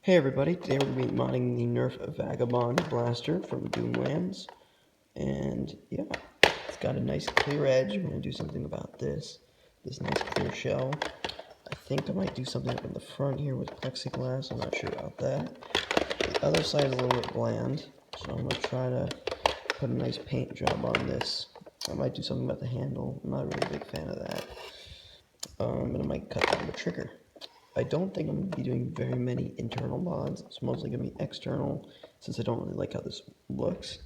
Hey everybody, today we're going to be modding the Nerf Vagabond blaster from Doomlands, and yeah, it's got a nice clear edge. I'm going to do something about this nice clear shell. I think I might do something up in the front here with plexiglass. I'm not sure about that. The other side is a little bit bland, so I'm going to try to put a nice paint job on this. I might do something about the handle. I'm not a really big fan of that. And I might cut down the trigger. I don't think I'm going to be doing very many internal mods. It's mostly going to be external, since I don't really like how this looks.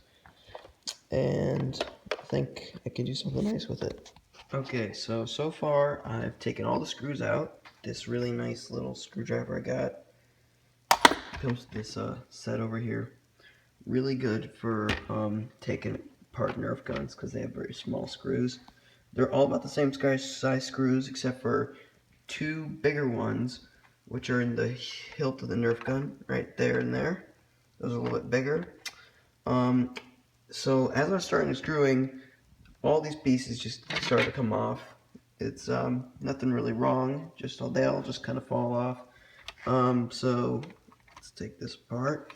And I think I can do something nice with it. Okay, so far I've taken all the screws out. This really nice little screwdriver I got comes with this set over here. Really good for taking apart Nerf guns because they have very small screws. They're all about the same size screws except for two bigger ones, which are in the hilt of the Nerf gun, right there and there. Those are a little bit bigger. So as I was starting screwing, all these pieces just started to come off. It's nothing really wrong, they all just kind of fall off. So let's take this apart.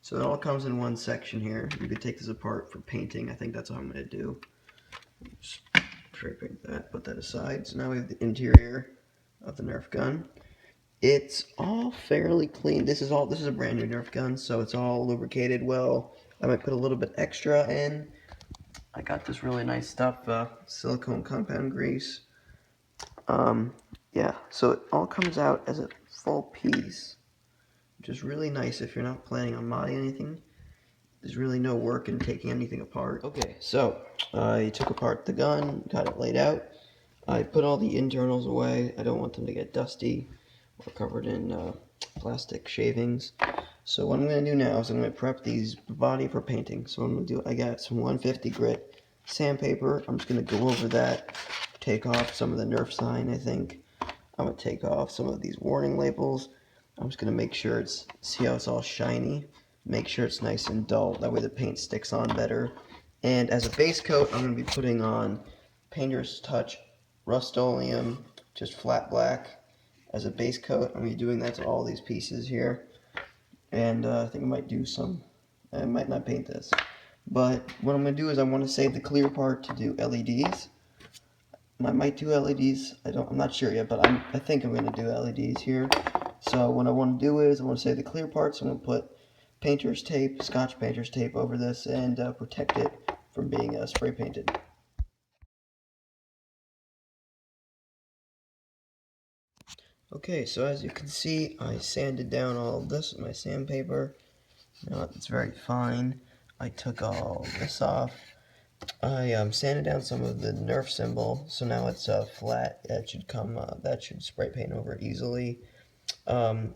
So it all comes in one section here. You could take this apart for painting. I think that's what I'm going to do. Just spray paint that, put that aside. So now we have the interior of the Nerf gun. It's all fairly clean. This is a brand new Nerf gun, so it's all lubricated well. I might put a little bit extra in. I got this really nice stuff, silicone compound grease. Yeah, so it all comes out as a full piece, which is really nice if you're not planning on modding anything. There's really no work in taking anything apart. Okay, so I took apart the gun, got it laid out. I put all the internals away. I don't want them to get dusty or covered in plastic shavings. So what I'm going to do now is I'm going to prep these body for painting. So what I'm going to do, I got some 150 grit sandpaper. I'm just going to go over that, take off some of the Nerf sign, I think. I'm going to take off some of these warning labels. I'm just going to make sure see how it's all shiny. Make sure it's nice and dull. That way the paint sticks on better. And as a base coat, I'm going to be putting on Painter's Touch Rust-Oleum, just flat black. As a base coat, I'm going to be doing that to all these pieces here. And I think I might not paint this. But what I'm going to do is I want to save the clear part to do LEDs. I might do LEDs. I'm not sure yet, but I think I'm going to do LEDs here. So what I want to do is I want to save the clear part. So I'm going to put painter's tape, Scotch painter's tape over this and protect it from being spray painted. Okay, so as you can see, I sanded down all of this with my sandpaper. Now it's very fine. I took all this off. I sanded down some of the Nerf symbol, so now it's flat. That should spray paint over easily. I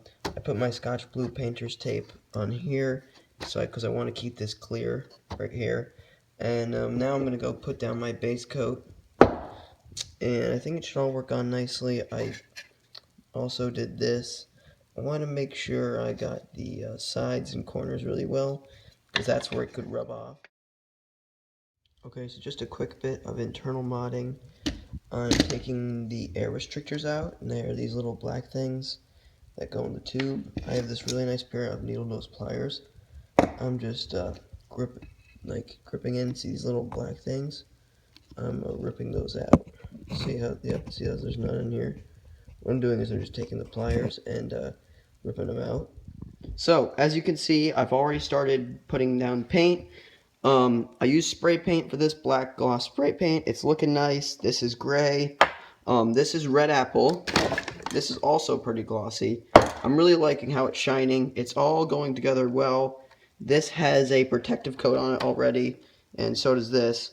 put my Scotch Blue painter's tape on here, because I want to keep this clear right here. And now I'm going to go put down my base coat, and I think it should all work on nicely. I also did this. I want to make sure I got the sides and corners really well, because that's where it could rub off. Okay, so just a quick bit of internal modding. I'm taking the air restrictors out, and they are these little black things that go in the tube. I have this really nice pair of needle nose pliers. I'm just gripping into these little black things. I'm ripping those out. See how there's none in here. What I'm doing is I'm just taking the pliers and ripping them out. So as you can see, I've already started putting down paint. I use spray paint for this, black gloss spray paint. It's looking nice. This is gray. This is red apple. This is also pretty glossy. I'm really liking how it's shining. It's all going together well. This has a protective coat on it already, and so does this.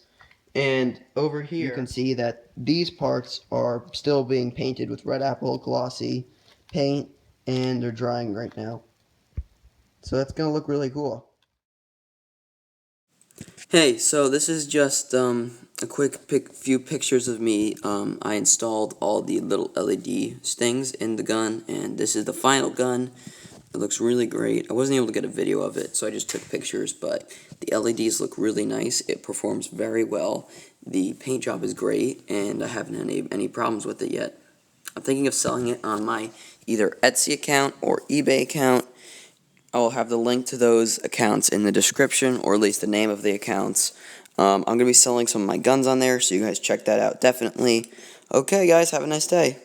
And over here, you can see that these parts are still being painted with red apple glossy paint, and they're drying right now. So that's going to look really cool. Hey, so this is just a quick few pictures of me. I installed all the little LED stings in the gun, and this is the final gun. It looks really great. I wasn't able to get a video of it, so I just took pictures, but the LEDs look really nice. It performs very well. The paint job is great, and I haven't had any problems with it yet. I'm thinking of selling it on my either Etsy account or eBay account. I will have the link to those accounts in the description, or at least the name of the accounts. I'm going to be selling some of my guns on there, so you guys check that out definitely. Okay, guys, have a nice day.